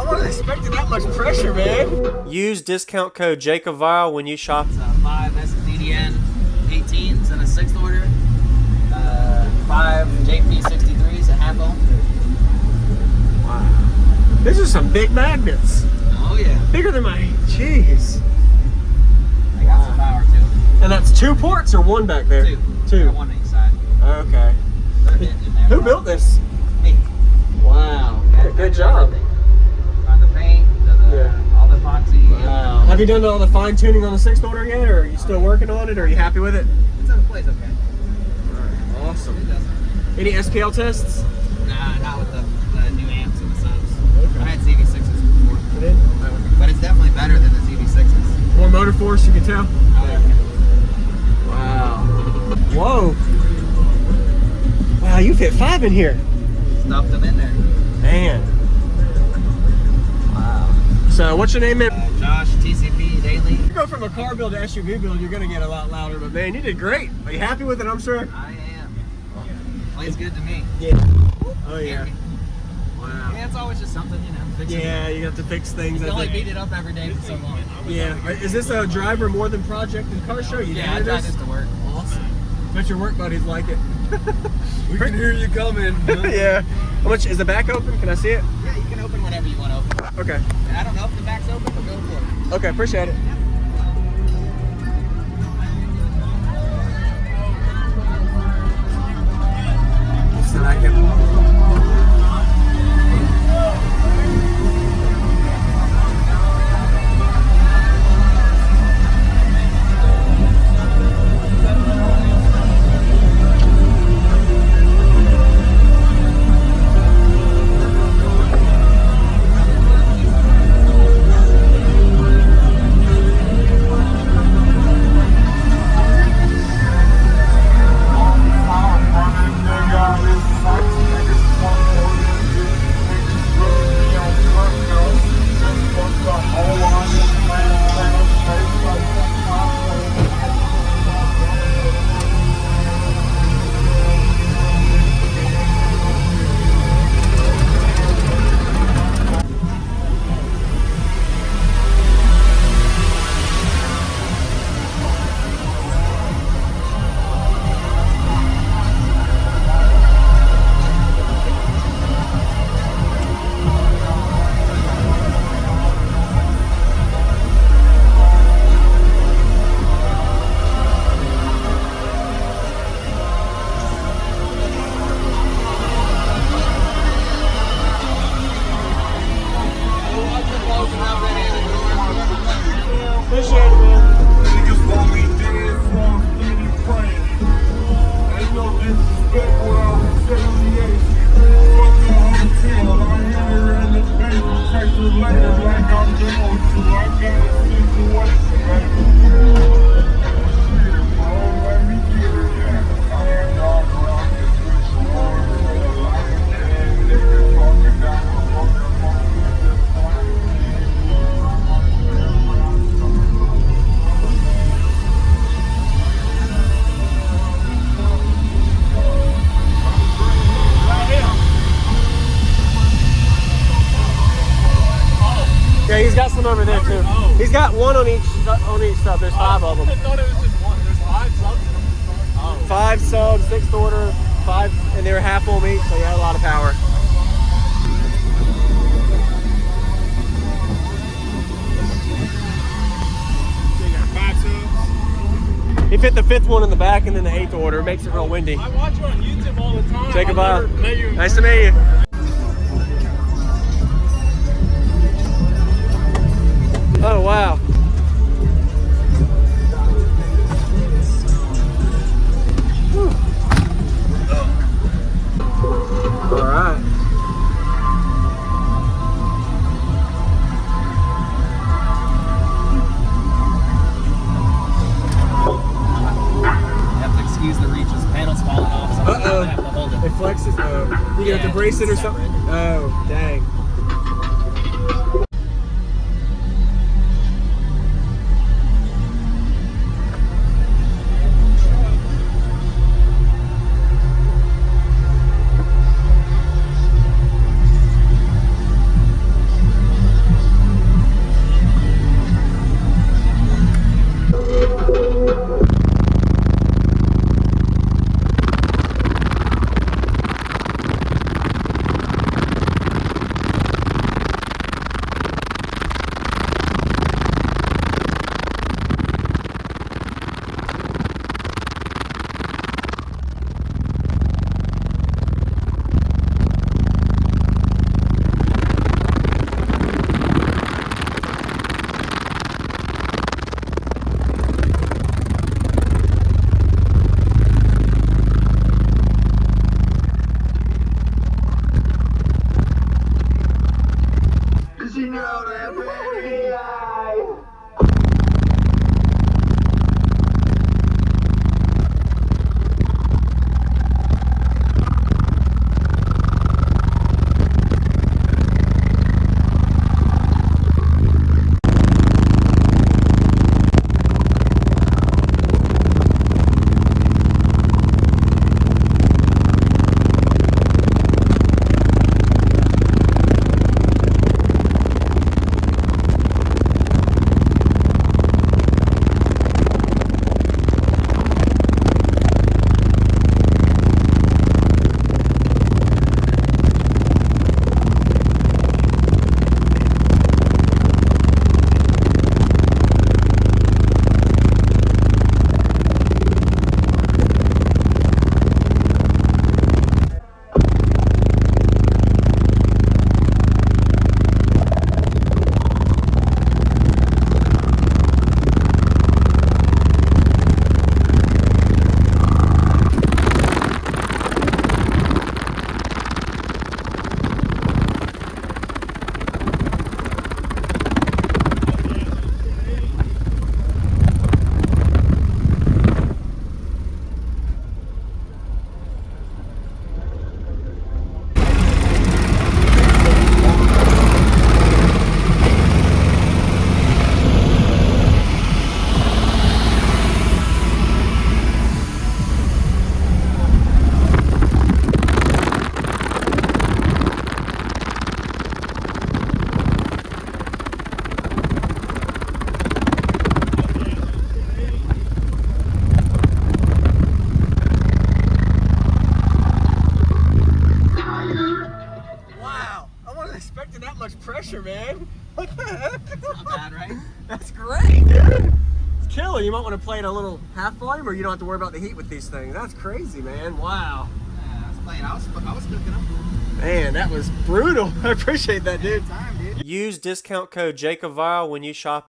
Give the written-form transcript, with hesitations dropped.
wasn't expecting that much pressure, man. Use discount code JacobViral when you shop. It's 5 SDDN 18s and a 6th order. 5 JP63s, a half ohm. Wow. These are some big magnets. Oh yeah. Bigger than my, jeez. They got some power too. And that's 2 ports or 1 back there? 2. 2. Got 1 on each side. Okay. Who built this? Me. Wow. Yeah, Good job. On the paint, all the epoxy. Wow. Have you done all the fine tuning on the 6th order yet, or are you still working on it, or are you happy with it? It's in place okay. Awesome. It doesn't. Any SPL tests? Nah, not with the new amps and the subs. Okay. I had ZV6s before. You did? But it's definitely better than the ZV6s. More motor force, you can tell? Oh, Wow. Whoa. Wow, you fit 5 in here. stuffed them in there. Man. Wow. So what's your name, man? Josh, TCP, Daily. You go from a car build to SUV build, you're gonna get a lot louder, but man, you did great. Are you happy with it, I'm sure? I am. Plays good to me. Yeah. Oh yeah. Wow. Yeah, it's always just something, you know, fixing Yeah, you have to fix things. You can only beat it up every day for so long. Yeah. Is this a driver more than project and car show? You Yeah, I drive this to work. Awesome. Bet your work buddies like it. We can hear you coming. Yeah. How much is the back open? Can I see it? Yeah, you can open whatever you want to open. Okay. I don't know if the back's open, but go for it. Okay, appreciate it. So I can. Yeah, he's got some over there too. He's got one on each sub. There's 5 of them. I thought it was just one. There's 5 subs. Oh. 5 subs, 6th order, 5, and they were half on each, so you had a lot of power. So you got 5 subs. He fit the 5th one in the back and then the 8th order. It makes it real windy. I watch you on YouTube all the time. JacobViral. Nice to meet you. Oh, wow. Whew. All right. You have to excuse the reach. This panel's falling off, so I'm gonna have to hold it. It flexes. Oh, you have to brace it or something? Oh, dang. You know that baby I... Expecting that much pressure, man. What the heck? Not bad, right? That's great, dude. It's killer. You might want to play it a little half volume, or you don't have to worry about the heat with these things. That's crazy, man. Wow. Yeah, I was playing. I was cooking them. Man, that was brutal. I appreciate that, dude. Time, dude. Use discount code JacobViral when you shop